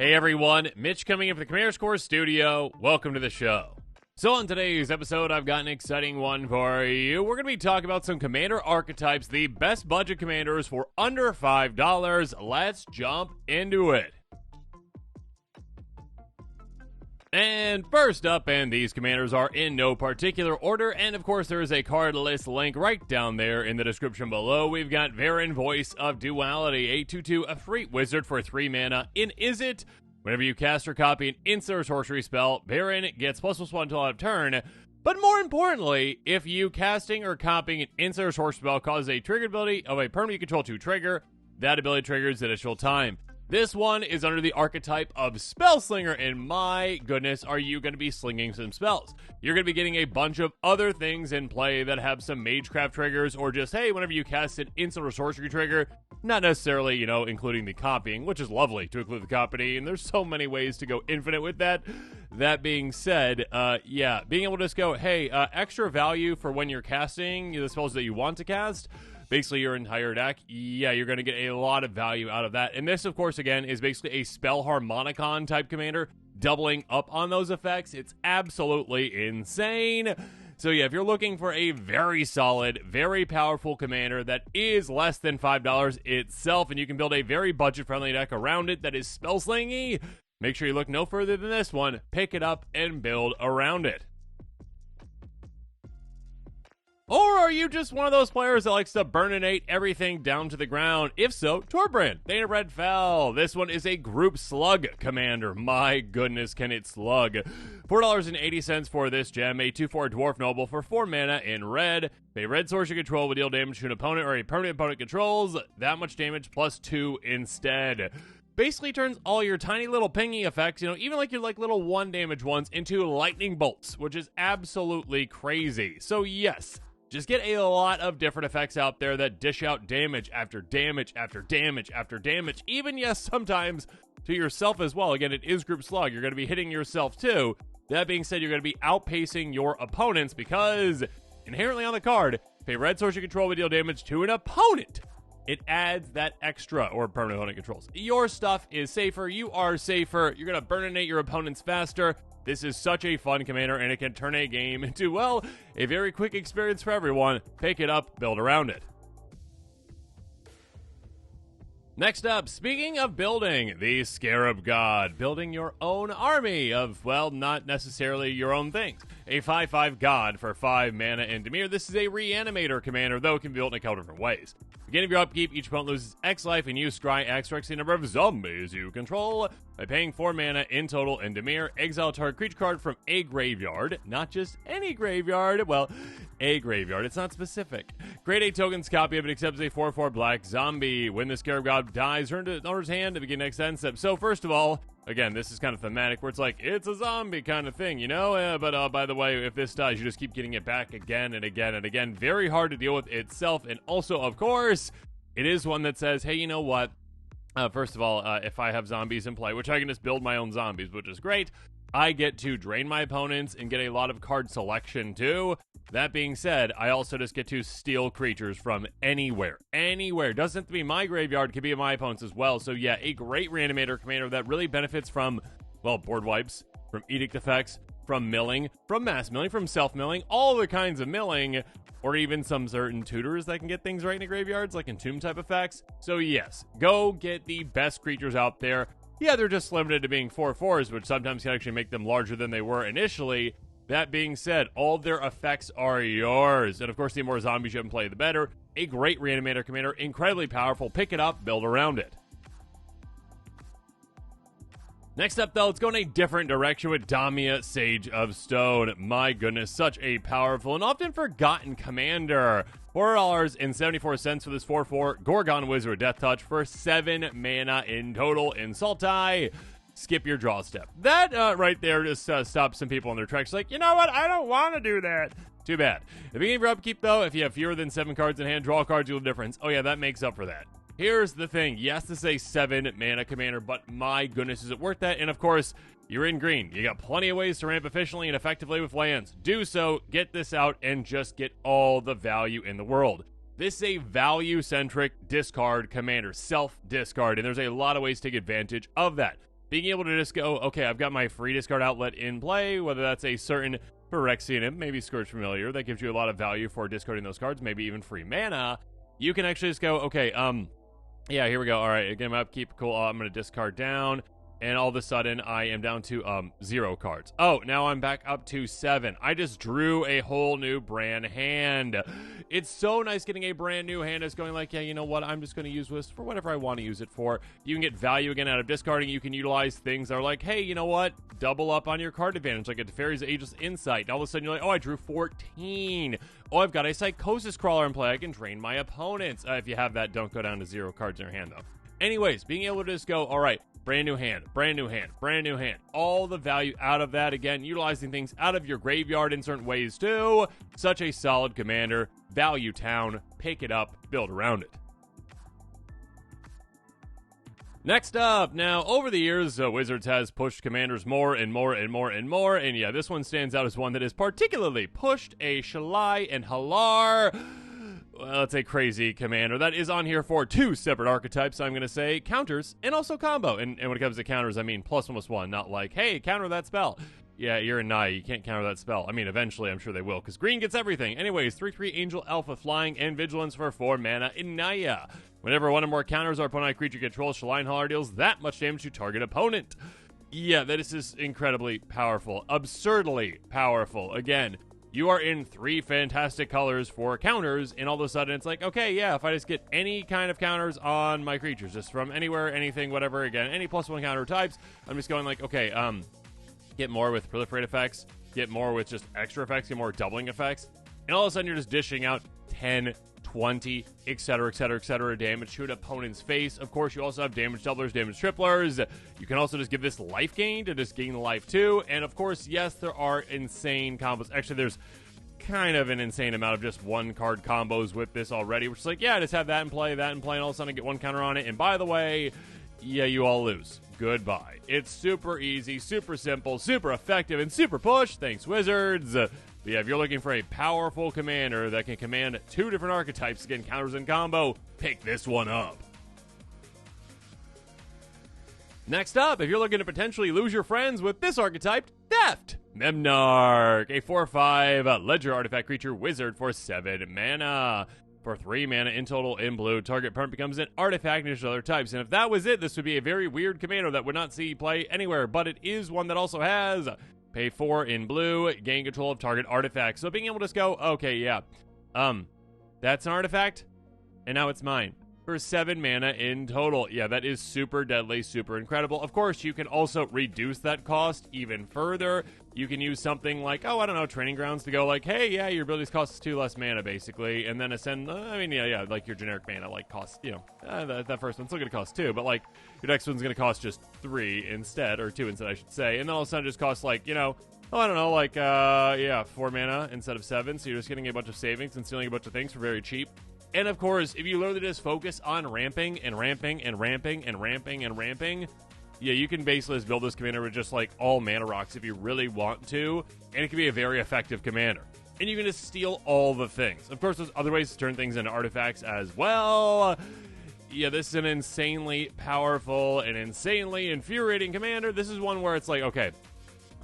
Hey everyone, Mitch coming in from the Commander's Core Studio. Welcome to the show. So on today's episode, I've got an exciting one for you. We're going to be talking about some Commander archetypes, the best budget commanders for under $5. Let's jump into it. And first up, and these commanders are in no particular order, and of course there is a card list link right down there in the description below. We've got Veyran, Voice of Duality, a 2/2 Efreet Wizard for 3 mana in Izzet. Whenever you cast or copy an instant or sorcery spell, Veyran gets ++1 until end of turn. But more importantly, if you casting or copying an instant or sorcery spell causes a triggered ability of a permanent you control to trigger, that ability triggers additional time. This one is under the archetype of Spellslinger, and my goodness, are you going to be slinging some spells. You're going to be getting a bunch of other things in play that have some Magecraft triggers, or just, hey, whenever you cast an instant or sorcery trigger, not necessarily, including the copying, which is lovely to include the copying, and there's so many ways to go infinite with that. That being said, being able to just go, hey, extra value for when you're casting the spells that you want to cast, basically your entire deck, you're going to get a lot of value out of that. And this, of course, again, is basically a Spell Harmonicon type commander, doubling up on those effects. It's absolutely insane. So yeah, if you're looking for a very solid, very powerful commander that is less than $5 itself, and you can build a very budget-friendly deck around it that is spell-slingy, make sure you look no further than this one. Pick it up and build around it. Or are you just one of those players that likes to burninate everything down to the ground? If so, Torbran, Thane of Red Fell. This one is a group slug commander. My goodness, can it slug. $4.80 for this gem, a 2/4 Dwarf Noble for 4 mana in red. A red source you control will deal damage to an opponent or a permanent opponent controls. That much damage +2 instead. Basically turns all your tiny little pingy effects, even like your little 1 damage ones, into lightning bolts, which is absolutely crazy. So yes, just get a lot of different effects out there that dish out damage after damage after damage after damage. Even, yes, sometimes to yourself as well. Again, it is group slug. You're going to be hitting yourself too. That being said, you're going to be outpacing your opponents because inherently on the card, if a red source you control will deal damage to an opponent, it adds that extra or permanent opponent controls. Your stuff is safer. You are safer. You're going to burninate your opponents faster. This is such a fun commander, and it can turn a game into, well, a very quick experience for everyone. Pick it up, build around it. Next up, speaking of building, the Scarab God. Building your own army of, well, not necessarily your own things. A 5/5 God for 5 mana in Damia. This is a reanimator commander, though it can be built in a couple different ways. Beginning of your upkeep, each opponent loses X life, and you scry X for X the number of zombies you control. By paying 4 mana in total in Damir, exile target creature card from a graveyard. Not just any graveyard, well, a graveyard. It's not specific. Create a tokens copy of it, except as a 4/4 black zombie. When the Scarab God dies, turn to the owner's hand to begin next end step. So first of all, again, this is kind of thematic, where it's like, it's a zombie kind of thing, But by the way, if this dies, you just keep getting it back again and again and again. Very hard to deal with itself. And also, of course, it is one that says, hey, you know what? First of all, if I have zombies in play, which I can just build my own zombies, which is great, I get to drain my opponents and get a lot of card selection too. That being said, I also just get to steal creatures from anywhere. Anywhere. Doesn't have to be my graveyard, could be my opponents as well. So yeah, a great reanimator commander that really benefits from, well, board wipes, from edict effects, from milling, from mass milling, from self-milling, all the kinds of milling, or even some certain tutors that can get things right in the graveyards, like Entomb type effects. So yes, go get the best creatures out there. Yeah, they're just limited to being 4/4s, which sometimes can actually make them larger than they were initially. That being said, all their effects are yours. And of course, the more zombies you have in play, the better. A great reanimator commander, incredibly powerful. Pick it up, build around it. Next up, though, let's go in a different direction with Damia, Sage of Stone. My goodness, such a powerful and often forgotten commander. $4.74 for this 4/4 Gorgon Wizard with Death Touch for 7 mana in total in Sultai. Skip your draw step. That right there just stops some people in their tracks. Like, you know what? I don't want to do that. Too bad. At the beginning of your upkeep, though, if you have fewer than 7 cards in hand, draw cards, you'll have a difference. Oh, yeah, that makes up for that. Here's the thing. Yes, this is a 7 mana commander, but my goodness, is it worth that? And of course, you're in green. You got plenty of ways to ramp efficiently and effectively with lands. Do so, get this out, and just get all the value in the world. This is a value-centric discard commander, self-discard, and there's a lot of ways to take advantage of that. being able to just go, okay, I've got my free discard outlet in play, whether that's a certain Phyrexian Imp, maybe Scourge Familiar, that gives you a lot of value for discarding those cards, maybe even free mana. You can actually just go, okay, yeah, here we go. All right, get him up, keep cool. I'm going to discard down. And all of a sudden, I am down to 0 cards. Oh, now I'm back up to 7. I just drew a whole new brand hand. It's so nice getting a brand new hand. It's going like, yeah, you know what? I'm just going to use this for whatever I want to use it for. You can get value again out of discarding. You can utilize things that are like, hey, you know what? Double up on your card advantage, like a Teferi's Ageless Insight. And all of a sudden, you're like, oh, I drew 14. Oh, I've got a Psychosis Crawler in play. I can drain my opponents. If you have that, don't go down to 0 cards in your hand, though. Anyways, being able to just go, all right, brand new hand, brand new hand, brand new hand. All the value out of that, again, utilizing things out of your graveyard in certain ways too. Such a solid commander. Value town, pick it up, build around it. Next up, now, over the years, Wizards has pushed commanders more and more and more and more, and yeah, this one stands out as one that is particularly pushed, a Shalai and Hallar. Well, it's a crazy commander that is on here for 2 separate archetypes, I'm going to say, counters and also combo. And when it comes to counters, I mean +1/+1, not like, hey, counter that spell. Yeah, you're a Naya, you can't counter that spell. I mean, eventually, I'm sure they will, because green gets everything. Anyways, 3/3 Angel Alpha Flying and Vigilance for 4 mana in Naya. Whenever one or more counters our opponent creature controls, Shalai and Hallar deals that much damage to target opponent. Yeah, that is just incredibly powerful. Absurdly powerful. Again, you are in 3 fantastic colors for counters, and all of a sudden it's like, okay, yeah, if I just get any kind of counters on my creatures, just from anywhere, anything, whatever, again, any +1 counter types, I'm just going like, okay, get more with proliferate effects, get more with just extra effects, get more doubling effects, and all of a sudden you're just dishing out 10, 20, etc., etc., etc. damage to an opponent's face. Of course, you also have damage doublers, damage triplers. You can also just give this life gain to just gain life too. And of course, yes, there are insane combos. Actually, there's kind of an insane amount of just 1-card combos with this already, which is like, yeah, just have that in play, and all of a sudden I get 1 counter on it. And by the way, yeah, you all lose. Goodbye. It's super easy, super simple, super effective, and super push. Thanks, Wizards. But yeah, if you're looking for a powerful commander that can command 2 different archetypes, again, counters and combo, pick this one up. Next up, if you're looking to potentially lose your friends with this archetype, Theft! Memnarch, a 4/5 Ledger artifact creature wizard for 7 mana. For 3 mana in total in blue, target permanent becomes an artifact and other types. And if that was it, this would be a very weird commander that would not see play anywhere, but it is one that also has pay 4 in blue, gain control of target artifact. So being able to just go, okay, yeah, that's an artifact, and now it's mine. For 7 mana in total. Yeah, that is super deadly, super incredible. Of course, you can also reduce that cost even further. You can use something like, oh, I don't know, Training Grounds to go like, hey, yeah, your abilities cost 2 less mana, basically. And then ascend, yeah, like your generic mana, like, costs, that first one's still going to cost 2, but, like, your next one's going to cost just 3 instead, or 2 instead, I should say. And then all of a sudden it just costs, like, oh, I don't know, like, 4 mana instead of 7, so you're just getting a bunch of savings and stealing a bunch of things for very cheap. And of course, if you literally just focus on ramping and ramping and ramping and ramping and ramping, yeah, you can basically just build this commander with just like all mana rocks if you really want to, and it can be a very effective commander. And you can just steal all the things. Of course, there's other ways to turn things into artifacts as well. Yeah, this is an insanely powerful and insanely infuriating commander. This is one where it's like, okay,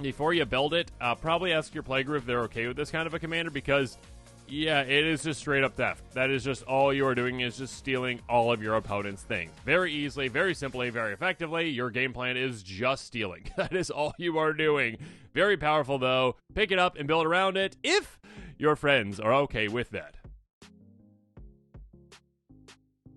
before you build it, probably ask your playgroup if they're okay with this kind of a commander, because yeah, it is just straight up theft. That is just all you are doing, is just stealing all of your opponent's things. Very easily, very simply, very effectively. Your game plan is just stealing. That is all you are doing. Very powerful, though. Pick it up and build around it if your friends are okay with that.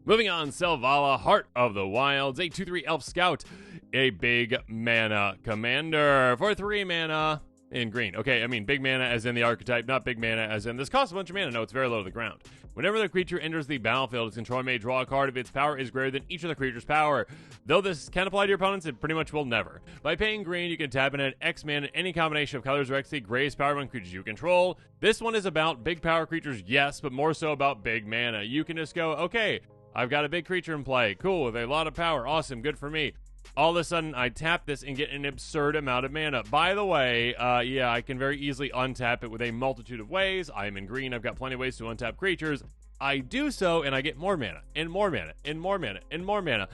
Moving on, Selvala, Heart of the Wilds, a 2/3 Elf Scout, a big mana commander for 3 mana. In green. Okay, I mean big mana as in the archetype, not big mana as in this costs a bunch of mana. No, it's very low to the ground. Whenever the creature enters the battlefield, its controller may draw a card if its power is greater than each of the creature's power. Though this can apply to your opponents, it pretty much will never. By paying green, you can tap in at X mana any combination of colors or X the greatest power among creatures you control. This one is about big power creatures, yes, but more so about big mana. You can just go, okay, I've got a big creature in play. Cool, with a lot of power. Awesome, good for me. All of a sudden, I tap this and get an absurd amount of mana. By the way, yeah, I can very easily untap it with a multitude of ways. I'm in green. I've got plenty of ways to untap creatures. I do so, and I get more mana, and more mana, and more mana, and more mana.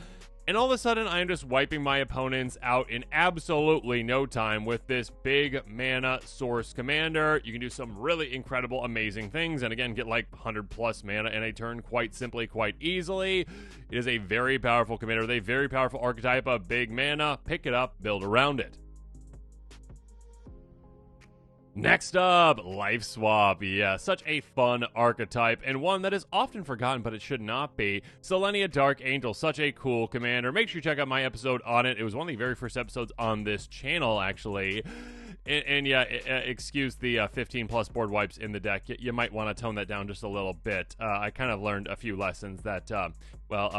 And all of a sudden, I am just wiping my opponents out in absolutely no time with this big mana source commander. You can do some really incredible, amazing things, and again, get like 100 plus mana in a turn quite simply, quite easily. It is a very powerful commander with a very powerful archetype of big mana. Pick it up, build around it. Next up, Life Swap. Yeah, such a fun archetype, and one that is often forgotten, but it should not be. Selenia Dark Angel, such a cool commander. Make sure you check out my episode on it. It was one of the very first episodes on this channel, actually. And yeah, excuse the 15 plus board wipes in the deck. You might want to tone that down just a little bit. I kind of learned a few lessons that,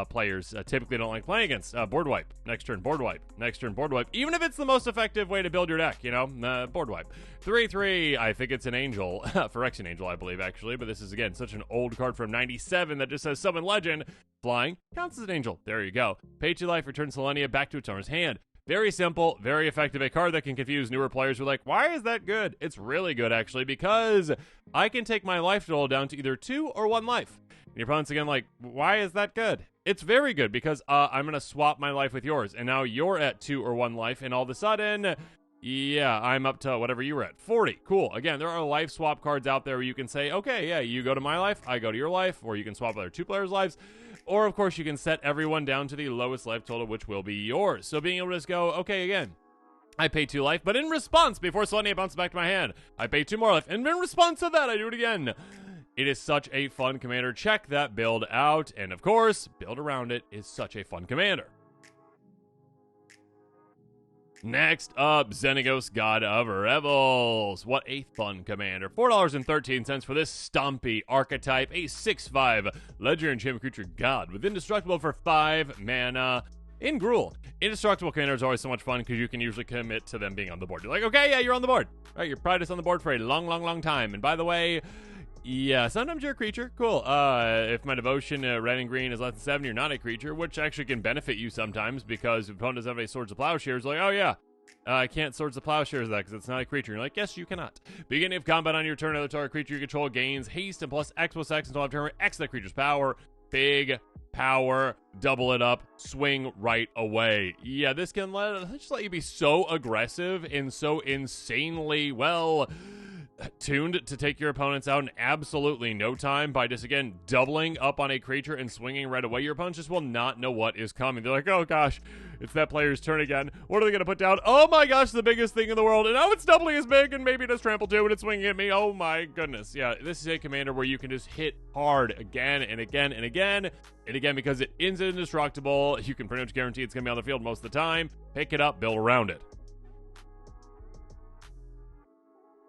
players typically don't like playing against. Board wipe, next turn board wipe, next turn board wipe. Even if it's the most effective way to build your deck, you know, board wipe. 3/3, I think it's an angel, Phyrexian Angel, I believe, actually. But this is, again, such an old card from 97 that just says Summon Legend. Flying, counts as an angel. There you go. Pay 2 life, return Selenia back to its owner's hand. Very simple, very effective. A card that can confuse newer players who are like, why is that good? It's really good, actually, because I can take my life total down to either 2 or 1 life. And your opponent's again like, why is that good? It's very good because I'm going to swap my life with yours. And now you're at 2 or 1 life, and all of a sudden, yeah, I'm up to whatever you were at. 40. Cool. Again, there are life swap cards out there where you can say, okay, yeah, you go to my life, I go to your life, or you can swap other 2 players' lives. Or, of course, you can set everyone down to the lowest life total, which will be yours. So being able to just go, okay, again, I pay 2 life, but in response, before Selenia bounces back to my hand, I pay 2 more life, and in response to that, I do it again. It is such a fun commander. Check that build out, and of course, build around it is such a fun commander. Next up, Xenagos, God of Revels. What a fun commander. $4.13 for this stompy archetype. A 6/5 legendary enchantment creature god with indestructible for 5 mana. In Gruul, indestructible commander is always so much fun because you can usually commit to them being on the board. You're like, okay, yeah, you're on the board. All right, you're probably just on the board for a long, long, long time. And by the way, yeah, sometimes you're a creature. Cool. If my devotion red and green is less than 7, you're not a creature, which actually can benefit you sometimes because if opponent doesn't have any Swords of Plowshares, like, oh yeah, I can't Swords of Plowshares that because it's not a creature. You're like, yes, you cannot. Beginning of combat on your turn, other target creature you control gains haste and plus X until after turn X that creature's power. Big power, double it up, swing right away. Yeah, this can just let you be so aggressive and so insanely, well, tuned to take your opponents out in absolutely no time by just, again, doubling up on a creature and swinging right away. Your opponents just will not know what is coming. They're like, oh gosh, it's that player's turn again. What are they going to put down? Oh my gosh, the biggest thing in the world. And now it's doubly as big and maybe it does trample too and it's swinging at me. Oh my goodness. Yeah, this is a commander where you can just hit hard again and again and again and again because it is indestructible. You can pretty much guarantee it's going to be on the field most of the time. Pick it up, build around it.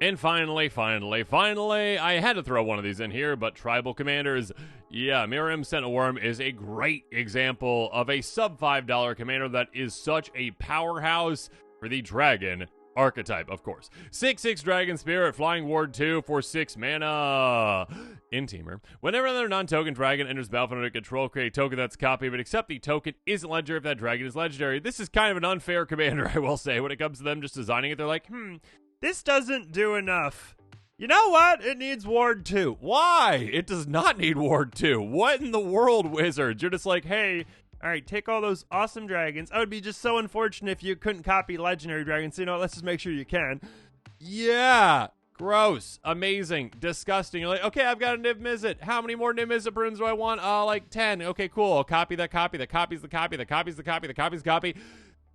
And finally, I had to throw one of these in here, but Tribal Commanders. Yeah, Miirym Sentinel Wyrm is a great example of a sub-$5 commander that is such a powerhouse for the dragon archetype, of course. 6/6 Dragon Spirit, Flying Ward 2 for 6 mana. In-teamer. Whenever another non-token dragon enters the battlefield under control, create a token that's a copy of it, except the token isn't legendary if that dragon is legendary. This is kind of an unfair commander, I will say. When it comes to them just designing it, they're like, this doesn't do enough. You know what? It needs Ward 2. Why? It does not need Ward 2. What in the world, Wizards? You're just like, hey, all right, take all those awesome dragons. I would be just so unfortunate if you couldn't copy legendary dragons. So, you know, let's just make sure you can. Yeah. Gross. Amazing. Disgusting. You're like, okay, I've got a Niv Mizzet. How many more Niv Mizzet runes do I want? Like 10. Okay, cool. I'll copy that copy. That copies the copy. That copies the copy. That copies the copy.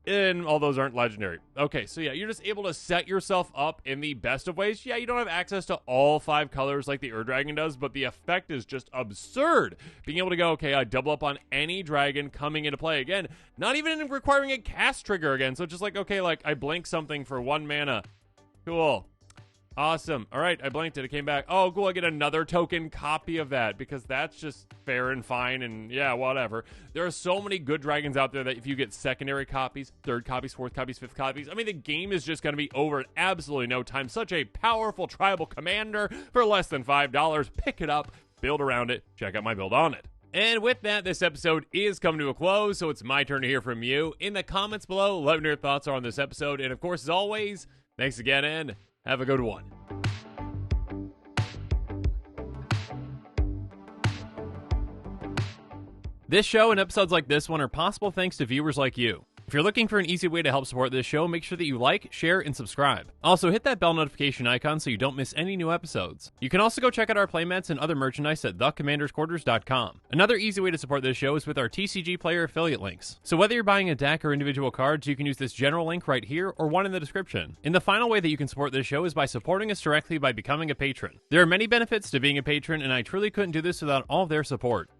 And all those aren't legendary. Okay, so yeah, you're just able to set yourself up in the best of ways. Yeah, you don't have access to all 5 colors like the Dragon does, but the effect is just absurd. Being able to go, okay, I double up on any dragon coming into play again, not even requiring a cast trigger again. So it's just like, okay, like I blink something for 1 mana. Cool. Awesome. All right, I blinked it. It came back. Oh, cool. I get another token copy of that because that's just fair and fine and yeah, whatever. There are so many good dragons out there that if you get secondary copies, 3rd copies, 4th copies, 5th copies, I mean, the game is just going to be over in absolutely no time. Such a powerful tribal commander for less than $5. Pick it up, build around it, check out my build on it. And with that, this episode is coming to a close, so it's my turn to hear from you. In the comments below, let me know your thoughts are on this episode. And of course, as always, thanks again and have a good one. This show and episodes like this one are possible thanks to viewers like you. If you're looking for an easy way to help support this show, make sure that you like, share, and subscribe. Also, hit that bell notification icon so you don't miss any new episodes. You can also go check out our playmats and other merchandise at thecommandersquarters.com. Another easy way to support this show is with our TCG player affiliate links. So whether you're buying a deck or individual cards, you can use this general link right here or one in the description. And the final way that you can support this show is by supporting us directly by becoming a patron. There are many benefits to being a patron, and I truly couldn't do this without all of their support.